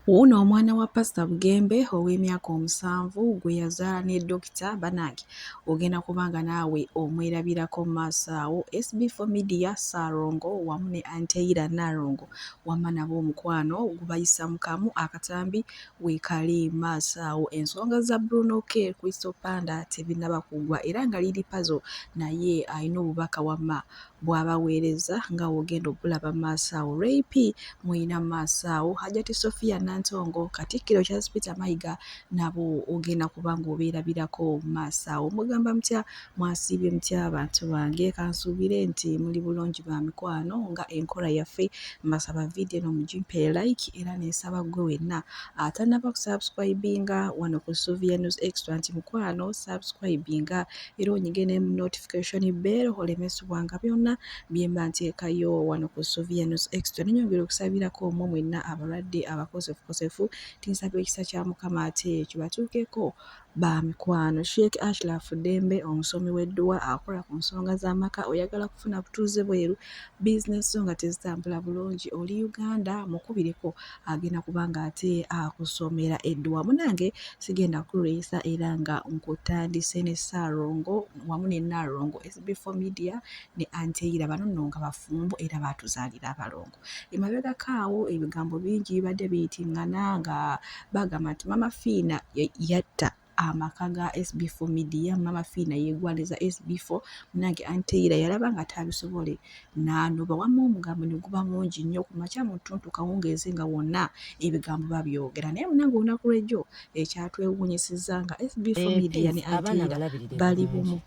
Wuno omwana wa Pastor Bugembe ow'emyaka 7 gwe yazaala ne Dokita Banagi ogenda kubanga naawe omwerabirako mu maaso awo. SB4 Media Ssaalongo wamu ne Anteira Narongo wamma nabo omukwano gubayisa mu kamu akatambi weekali mu maaso awo. Ensonga za Bruno K Crystal Panda tebinnaba kugwa era nga liri puzzle naye alina obubaka wamma bw'abaweereza nga wogenda obulaba mu maaso awo. Ray P mwina mu maaso awo. Hajati Sophia Nantongo Katikkiro Charles Peter Mayiga nabo ogenda kubanga obeerabirako mu maaso awo. Mugamba mutya, mwasiibye mutya abantu bange? Kansuubire nti muli bulungi ba mikwano nga enkola yaffe. Mbasaba vidiyo eno mugimpe like era neesaba gwe wenna atannaba kusubscribinga wano ku Sylvia News Extra nti mukwano subscribinga era onyige ne notification bell olemesibwanga byonna bye mba nteekayo wano ku Sylvia News Extra. Nenyongera okusabirako omwo mwenna abalwadde abakosefu tinsabye ekisa kya Mukama ate kibatuukeko ba mikwano. Sheikh Ashraf Dembe omusomi w'edduwa akola ku nsonga z'amaka, oyagala kufuna butuuze bweru, business so nga tezitambula bulungi, oli Uganda mukubireko agenda kubanga ate akusomera edduwa. Munange sigenda kuleesa era nga nkutandise ne Ssaalongo wamu ne Narongo SB4 Media ne Anteira bano nno nga bafumbo era batuzaalira abalongo. Emabegako awo ebigambo bingi bibadde biyitingana nga bagamba nti Mama Fiina yatta amaka ga SB4 Media. Mama Fiina yeegwaliza SB4 munange Anteira yalaba nga tabisobole n'anoba wamma omugambo ne guba mungi nnyo ku makya mu ttuntu kawungeezi nga wonna ebigambo babyogera naye munange olunaku lw'ejjo ekyatwewuunyisizza nga SB4 Media ne Anteira bali bumu.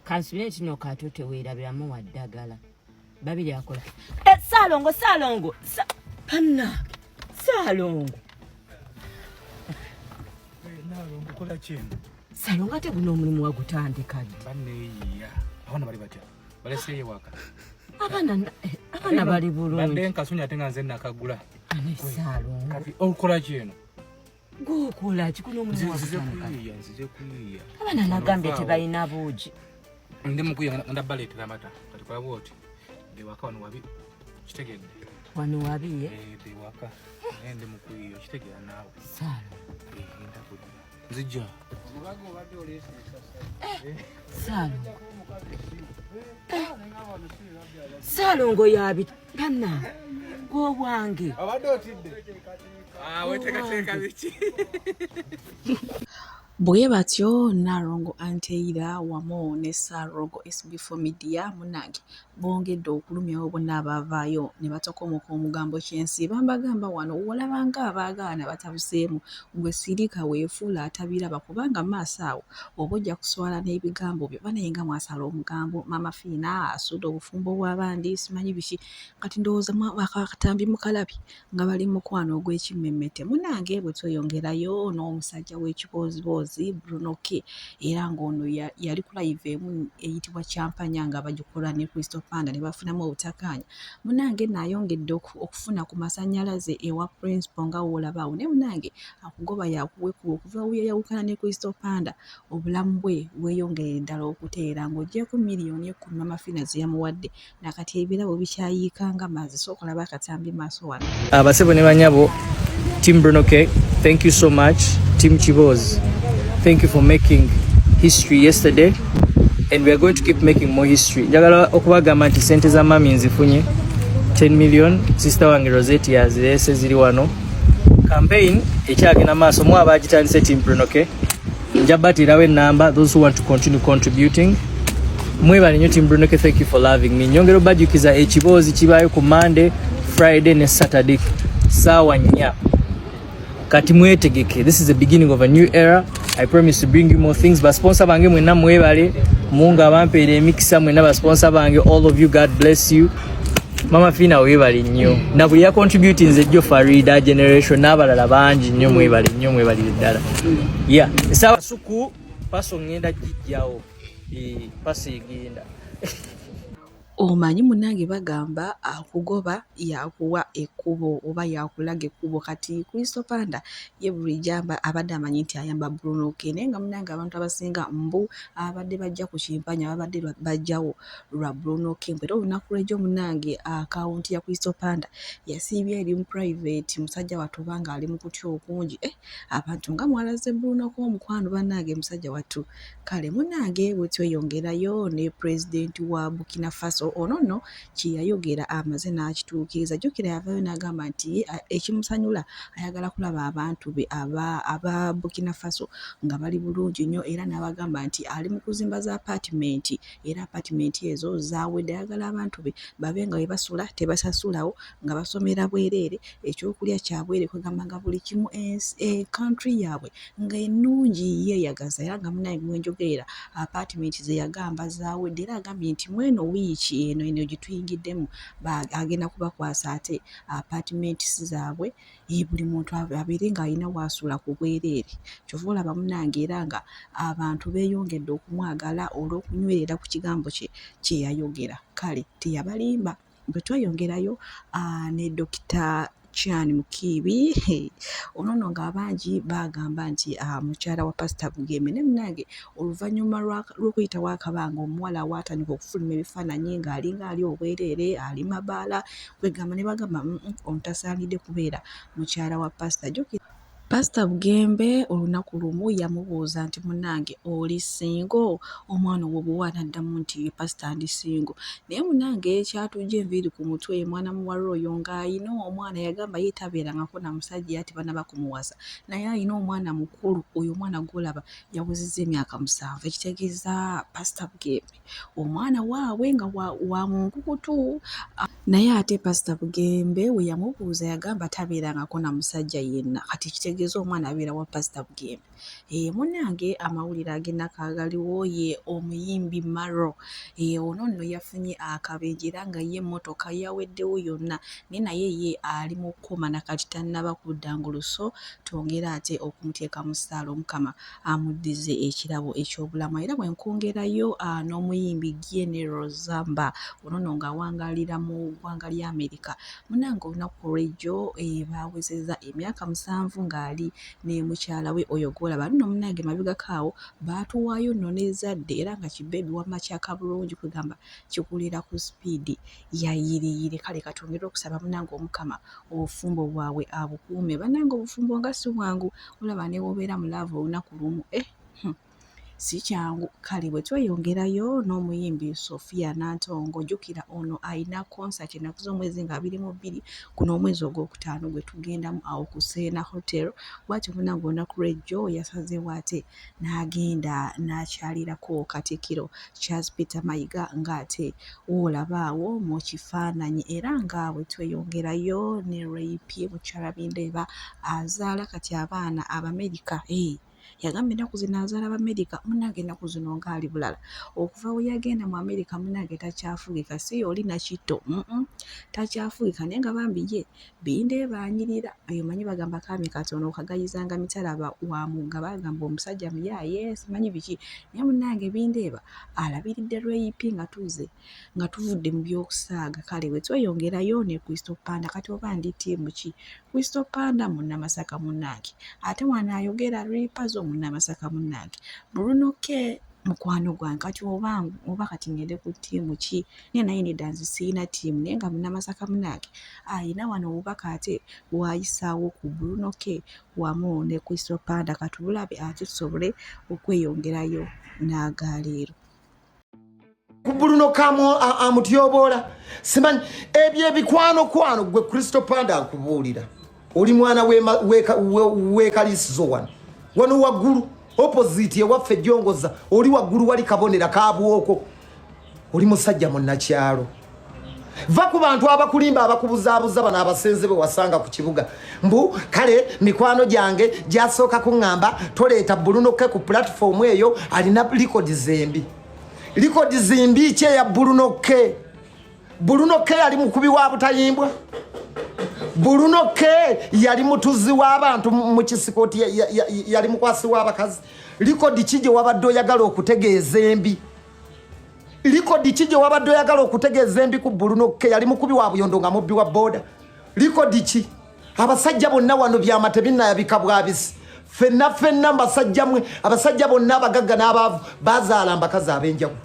Kansubire kino kato teweerabiramu waddagala babiri akola Ssaalongo panna Ssaalongo Narongo kola kino Ssaalongo ate guno omulimu wagutandika ddi? banneeyiya abaana bali batya baleseye waka abaana bali bulungi badde nkasunya ate nga nze nakagula ane Ssaalongo kati okola kino gwokola ki guno omulimu wagutandika nzije kuyiya abaana nagambye tebalina buugi ndi mukuyiya ndabaleetera amata kati kola bwoti bewaka wano wabi kitegedde wano wabiye bewaka naye ndi mukuyiya kitegeera naawe Ssaalongo nzijja Ssaalongo yabi panna gwobwange abadde otidde weteekateeka biki Bwe batyo Narongo Anteira wamu ne Ssaalongo SB4 Media munange bongedde okulumyawo bonna abaavaayo ne batokomoka omugambo kyensi. Bambagamba wano olabanga abaagaana batabuseemu gwe sirika weefuula atabiraba kubanga maaso awo oba ojja kuswala n'ebigambo byo banaye nga mwasala omugambo Mama Fiina asudde obufumbo bw'abandi simanyi biki kati ndowooza akatambi mukalabi nga bali mukwano ogw'ekimmemmete. Munange bwe tweyongerayo n'omusajja w'ekiboozibozi Bruno K era ng'ono yali ku live emu eyitibwa Kyampanya nga bagikola ne Crystal Panda ne bafunamu obutakkaanya. Munange naayongedde okufuna ku masannyalaze ewa principal nga woolabaawo naye munange akugoba yakuwekuba okuva we yayawukana ne Crystal Panda obulamu bwe bweyongerera ddala okuteera ng'oggyeko miliyoni 10 Mama Fiina ze yamuwadde nakati ebirabo bikyayiikanga mazzi sooka olaba akatambi maaso wano. Abasebo ne banyabo Team Bruno K, thank you so much. Team Chiboz, thank you for making history yesterday and we are going to keep making more history. Njagala okubagamba nti sente za mami nzifunye 10 million. Sister wange Rosette yazirese ziri wano. Campaign ekyagenda maaso mu abagitandise Team Bruno K. Njabatirawo enamba those who want to continue contributing. Mwebale nnyo Team Bruno K, thank you for loving me. Nyongera obajukiza ekiboozi kibaayo ku Monday, Friday ne Saturday sawa 4. Kati mwetegeke. This is the beginning of a new era. I promise to bring you more things. But sponsor bange mwenna mwebale munga abampeere emikisa mwenna ba sponsor bange, all of you, God bless you. Mama Fiina webale nnyo na buli ya contributing nze jjo Farida generation n'abalala bangi nnyo mwebale ddala. Yeah, sawa suku paso ngenda jijjawo paso egenda omanyi munange bagamba akugoba yakuwa ekkubo oba yakulaga ekkubo. Kati Crystal Panda ye buli jamba abadde amanyi nti ayamba Bruno K naye nga munange abantu abasinga mbu abadde bajja ku kimpanya abadde bajjawo lwa Bruno K. Era olunaku lw'ejjo munange akawunti ya Crystal Panda yasiibye eri mu private musajja wattu banga ali mu kutya okungi abantu nga mwalaze Bruno K omukwano bannange musajja wattu. Kale munange bwe tweyongerayo ne president wa Burkina Faso ono nno kiyayogera amaze n'akituukiriza. Jjukira yavaayo n'agamba nti ekimusanyula ayagala kulaba abantu be aba Burkina Faso nga bali bulungi nnyo era n'abagamba nti ali mu kuzimba za apartment era apartment ezo zaawedde. Ayagala abantu be babe nga bwe basula tebasasulawo nga basomera bwereere ekyokulya kyabwere kwegamba nga buli kimu country yaabwe nga ennungi yeeyagaza era nga munaye mwenjogerera apartment ze yagamba zaawedde era agambye nti mweno wiiki eno gituyingiddemu agenda kubakwasa ate apartments zaabwe buli muntu abeere nga alina waasula ku bwereere. Kyova olaba munange era nga abantu beeyongedde okumwagala olw'okunywerera ku kigambo kye yayogera. Kale teyabalimba. Bwe tweyongerayo ne Dr. Chan Mukiibi ono nno ng'abangi bagamba nti mukyala wa Pastor Bugembe ne munange oluvannyuma lw'okuyitawo akabanga omuwala waatandika okufuluma ebifaananyi ng'alinga ali obwereere ali mabaala kwegamba ne bagamba omutasaanidde kubeera mukyala wa Pastor. Pastor Bugembe olunaku lumu yamubuuza nti munange oli singo, omwana ow'obuwala n'addamu nti Pastor ndi singo. Naye munange kyatujja enviiri ku mutwe mwana muwala oyo ng'ayina omwana yagamba ye tabeerangako na musajja ati banaba kumuwasa naye ayina omwana mukulu. Oyo omwana gw'olaba yawezezza emyaka 7 ekitegeeza Pastor Bugembe omwana waabwe nga wa munkukutu. Naye ate Pastor Bugembe we yamubuuza yagamba tabeerangako na musajja yenna. Kati kitegeeza omwana abeera wa Pastor Bugembe. Munnange amawulire ag'ennaku agaliwo ye omuyimbi Maro ono nno yafunye akabenje era nga ye emmotoka yaweddewo yonna naye ye ali mu kkoma nakati tannaba kudda nguluso twongera ate okumuteeka mu ssaala Omukama amuddize ekirabo eky'obulamu. Era bwe nkwongerayo n'omuyimbi General Zamba ono nno ng'awangaalira mu ggwanga lya Amerika. Munnange olunaku olw'ejjo baawezezza emyaka 7 ng'ali ne mukyala we oyo gw'olaba nno munnange mabegakaawo baatuwaayo nno n'ezadde era nga kibeebi wamma kyaka bulungi kwegamba kikulira ku sipiidi yayiriyire. Kale katongera okusaba munnange Omukama obufumbo bwabwe abukuume. Bannange obufumbo nga si bwangu olaba ne wobeera mu laavu olunaku lumu si kyangu. Kale bwe tweyongerayo n'omuyimbi Sophia Nantongo jjukira ono ayina concert ennaku z'omwezi nga 22 kuno omwezi ogwokutaano gwe tugendamu awo ku Serena Hotel. Bw'atyo munnange olunaku lw'ejjo yasazeewo ate n'agenda n'akyalirako Katikkiro Charles Peter Mayiga ng'ate woolabaawo mu kifaananyi. Era nga bwe tweyongerayo ne Ray-P mukyala Bindeeba azaala kati abaana Abamerika. Yagamba ennaku zino azaala Abamerika. Munnange ennaku zino ng'ali bulala okuva we yagenda mu Amerika munnange takyafugika si oli nakitto takyafugika naye nga bambi ye Bindeeba anyirira. Omanyi bagamba kaami katono okagayizanga mitalaba wa mugga bagamba omusajja muyaaye simanyi biki naye munnange Bindeeba alabiridde Ray-P nga tuvudde mu by'okusaaga. Kale bwe tweyongerayo ne Crystal Panda kati oba ndi ttiimu ki Crystal Panda munnamasaka munnange ate mwanayogera Ripazo munnamasaka munnange Bruno K mukwano gwange kati oba kati ngende ku ttiimu ki naye ne dansi siina ttiimu naye nga munnamasaka munnange ayina wano obubaka ate bwayisaawo ku Bruno K wamu ne Crystal Panda katubulabe ate tusobole okweyongerayo n'agaleero. Ku Bruno K amutyoboola simanyi ebyo ebikwano gwe Crystal Panda nkubuulira oli mwana weekalisizo wano waggulu opposite ewaffe Jongoza oli waggulu wali kabonera kabwoko oli musajja munnakyalo. Va ku bantu abakulimba abakubuzaabuza bano abasenze be wasanga ku kibuga mbu kale mikwano gyange gyasooka kuŋŋamba toleeta Bruno K ku platform eyo alina likodi zembi. Likodi zimbi kye ya Bruno K. Bruno K ali mukubi wa butayimbwa. Bruno K yali mutuzi w'abantu mu kisikoti yali mukwasi w'abakazi. Likodi kije wabadde oyagala okutegeeza embi. likodi ki gye wabadde oyagala okutegeeza embi ku Bruno K yali mukubi wa buyondo nga mubbi wa boda likodi ki abasajja bonna wano byama tebinnayabika bwabisi fenna mbasajja mwe abasajja bonna abagagga n'abaavu bazaala mbakazi ab'enjawulo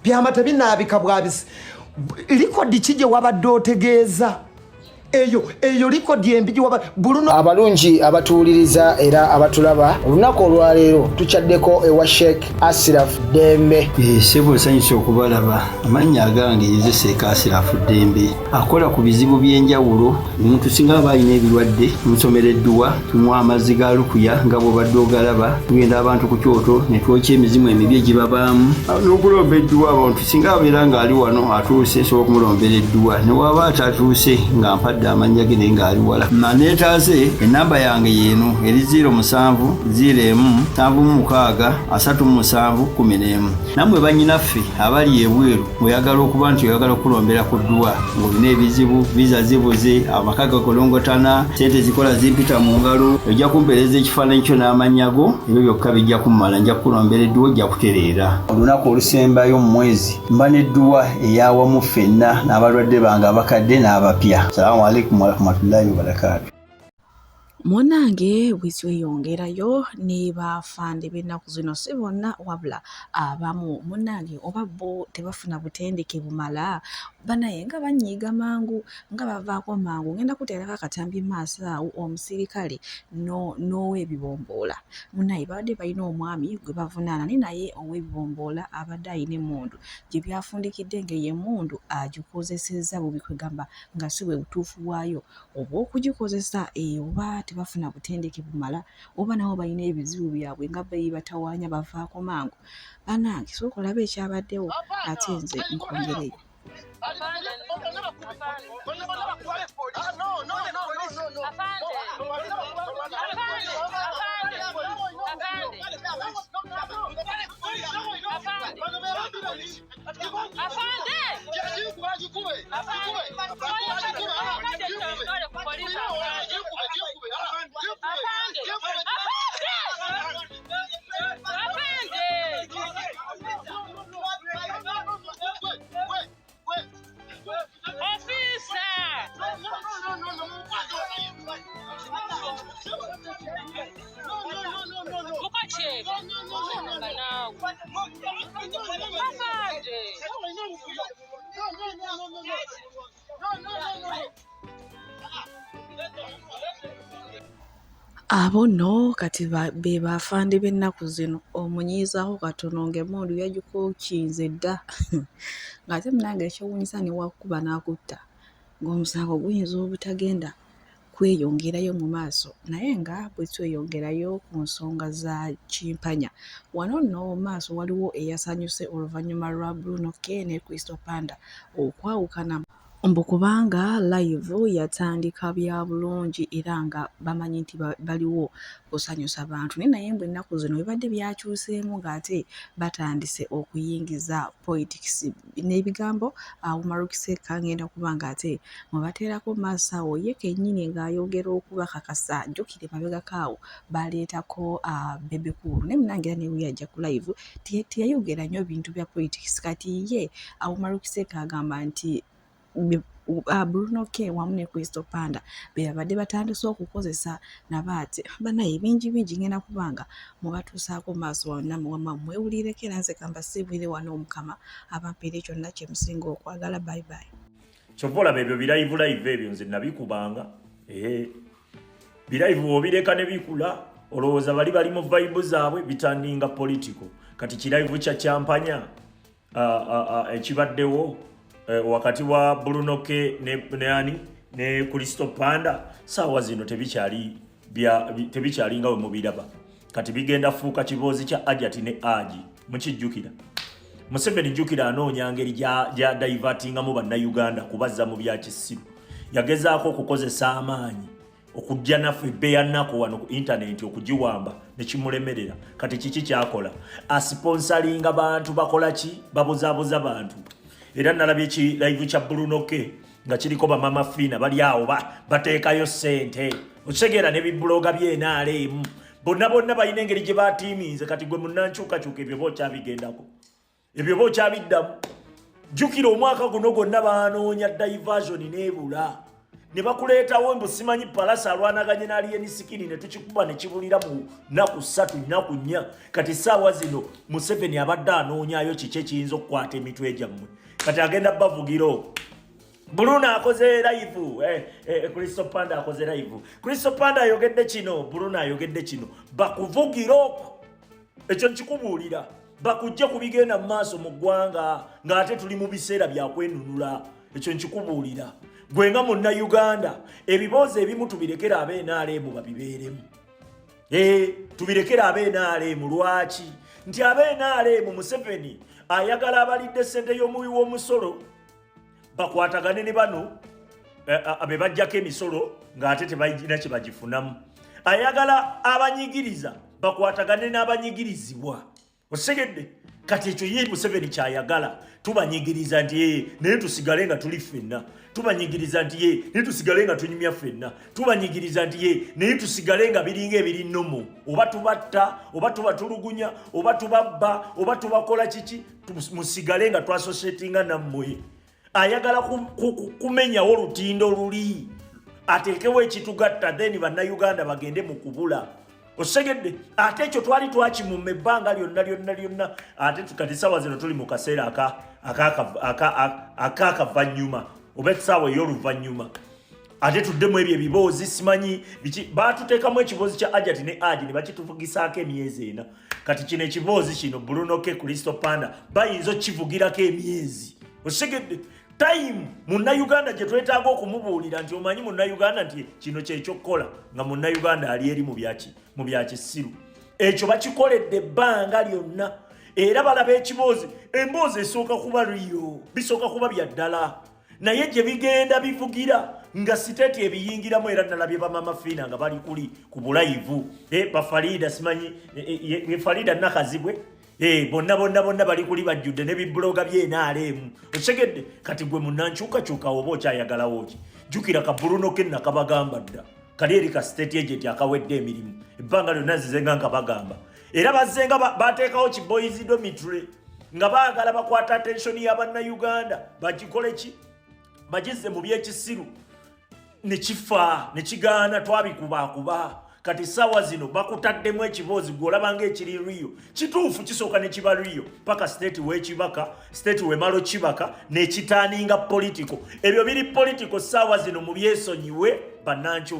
byama tebinnayabika bwabisi likodi ki gye wabadde otegeeza eyo likodi embiji Bruno. Abalungi abatuuliriza era abatulaba olunaku olwaleero tuchaddeko ewa Sheikh Ashraf Dembe. Sebo sanyusa okubalaba amannya agange Seeka Ashraf Dembe akola ku bizibu by'enjawulo omuntu singa abalina ebirwadde musomereddwa tumwa amazzi ga lukuya nga bw'obadde ogalaba tugenda abantu ku kyoto ne twokya emizimu emibi egibabaamu n'okulombeddwa abantu singa abeera ng'ali wano atuuse sobola okumulombereddwa ne waba atatuuse nga mpadde amanya gene ngali wala manetaze enamba yange yenu eri 0707763711 namwe banyinaffe abali ebweru oyagala okuba nti oyagala okulombera ku ddwa ng'olina ebizibu visa zibuze amakaga kolongotana sente zikola zimpita mu ngalo ojja kumpereza ekifaananyi kyo n'amanyago ebyo byokka bijja kummala nja kukulombera edduwa ojja kutereera olunaku olusembayo mu mwezi mba n'edduwa eyawamu ffenna n'abalwadde bange abakadde n'abapya. Salaamu alaikum warahmatullahi wabarakatuh. Munange bwitweyongerayo ne bafande b'ennaku zino si bonna wabula abamu munange oba bo tebafuna butendeke bumala banaye nga banyiiga mangu nga bavaako mangu ngenda kuteerako akatambi maaso awo omusirikale n'ow'ebibomboola munaye babadde balina omwami gwe bavunaana naye ow'ebibomboola abadde alina emmundu gye byafundikidde ng'eyo emmundu agikozesezza bubi kwegamba nga si bwe butuufu bwayo oba okugikozesa oba tebafuna butendeke bumala oba nabo balina ebizibu byabwe nga batawaanya bavaako mangu banange sooka olabe ekyabaddewo ate nze nkwongereyo. Abo no kati be bafande b'ennaku zino omunyiizaako katono ng'emmundu yagikukinze dda ng'ate munange ekyewuunyisa ne wakuba n'akutta ng'omusango guyinza obutagenda kweyongerayo mu maaso naye nga bwe tweyongerayo ku nsonga za kimpanya wano nno maaso waliwo eyasanyuse oluvannyuma lwa Bruno K ne Crystal Panda okwawukana mbu kubanga live yatandika bya bulungi era nga bamanyi nti baliwo kusanyusa abantu naye mbu ennaku zino bibadde byakyuseemu ng'ate batandise okuyingiza politics n'ebigambo Umar Kiseka ngenda kuba ng'ate mwe bateerako maaso awo ye kennyini ng'ayogera okubakakasa jjukire mabegakaawo baleetako Bebe Cool naye munange era newe yajja ku live teyayogera nnyo bintu bya politics kati ye Umar Kiseka agamba nti Bruno K wamu ne Crystal Panda be abadde batandise okukozesa nabaate banaye bingi ngenda kubanga mubatuusaako maaso wonna muwama mwewulireko era nze kamba siibwire wano omukama abampeera kyonna kye musinga okwagala bye bye. Kyova olaba ebyo live ebyo nze nabikubanga bilive obireka ne bikula olowooza bali mu vibe zaabwe bitandinga political kati kilive kya kyampanya ekibaddewo wakati wa Bruno K ne Crystal Panda saawa zino tebikyali nga mu biraba kati bigenda fuuka kiboozi kya Ajati ne Aji mukijjukira Museveni jjukira anoonya ngeri gya divertinga mu bannayuganda kubazza mu bya kisiru yagezaako okukozesa amaanyi okujja naffe beyanako wano ku internet okugiwamba nekimulemerera kati kiki kyakola asponsoringa bantu bakola ki babuzaabuza bantu era nalabye ki live kya Bruno K nga kiriko ba mama Fina bali awo bateekayo sente okitegeera ne bibloga byenaalemu bonna balina engeri gye batiiminze kati gwe munnankyukakyuka ebyo bokyabigendako ebyo bokyabiddamu jjukira omwaka guno gwonna baanoonya diversion n'ebula ne bakuleetawo mbu simanyi palasa alwanaganye n'aliyeni sikini ne tukikuba ne kibulira mu nnaku 3 nnaku 4 kati saawa zino Museveni abadde anoonyayo kiki ekiyinza okukwata emitwe gyammwe kati agenda bavugira okwo Bruno akoze live Crystal Panda akoze live Crystal Panda ayogedde kino Bruno ayogedde kino bakuvugira okwo ekyo nkikubuulira bakujja kubigenda mu maaso mu ggwanga ng'ate tuli mu biseera bya kwenunula ekyo nkikubuulira gwe nga munna Uganda ebibuuzo ebimu tubirekera ab'NRM babibeeremu tubirekera ab'NRM lwaki nti ab'NRM Museveni ayagala abalidde ssente y'omuwi w'omusolo bakwatagane ne bano abe bajjako emisolo ng'ate tebalina kye bagifunamu ayagala abanyigiriza bakwatagane n'abanyigirizibwa osegedde kati ekyo ye Museveni kyayagala tubanyigiriza nti naye tusigale nga tuli ffenna tubanyigiriza nti ye naye tusigale nga tunyumya ffenna tubanyigiriza nti ye naye tusigale nga biringa ebiri nnomo oba tubatta oba tubatulugunya oba tubabba oba tubakola kiki musigale nga twasosietinga nammwe ayagala kumenyawo olutindo luli ateekewo ekitugatta then bannayuganda bagende mu kubula osegedde ate ekyo twali twakimumma ebbanga lyonna ate kati saawa zino tuli mu kaseera akakavanyuma oba essaawa ey'oluvannyuma ate tuddemu ebyo ebiboozi simanyi baatuteekamu ekiboozi kya ajati ne aji ne bakituvugisaako emyezi ena kati kino ekiboozi kino Bruno K Crystal Panda bayinza okukivugirako emyezi osegedde time munnayuganda gye twetaaga okumubuulira nti omanyi munnayuganda nti kino kyekyokukola nga munnayuganda ali eri mu byakisiru ekyo bakikoledde ebbanga lyonna era balaba ekiboozi emboozi esooka kuba liyo bisooka kuba bya ddala naye gye bigenda bivugira nga siteeti ebiyingiramu era nalabye bamama fiina nga bali kuli ku bulayivu bafalida simanyi falida nakazibwe bonna bali kuli bajjudde ne bibloga byenaalemu osegedde kati gwe munnankyukakyuka oba okyayagalawo ki jjukira ka Bruno K nakabagamba dda kali eri ka state agent akawedde emirimu ebbanga lyonna nzizenga nkabagamba era bazzenga bateekawo ki boys dormitory nga baagala bakwata attention y'abannayuganda bagikole ki bagizze mu byekisiru ne kifa ne kigaana twabikubakuba kati saawa zino bakutaddemu ekiboozi gw'olabanga ekiri riyo kituufu kisooka ne kiba riyo paka state w'ekibaka state w'emalo kibaka nekitaaninga politiko ebyo biri politiko saawa zino mu byesonyiwe bannankyuka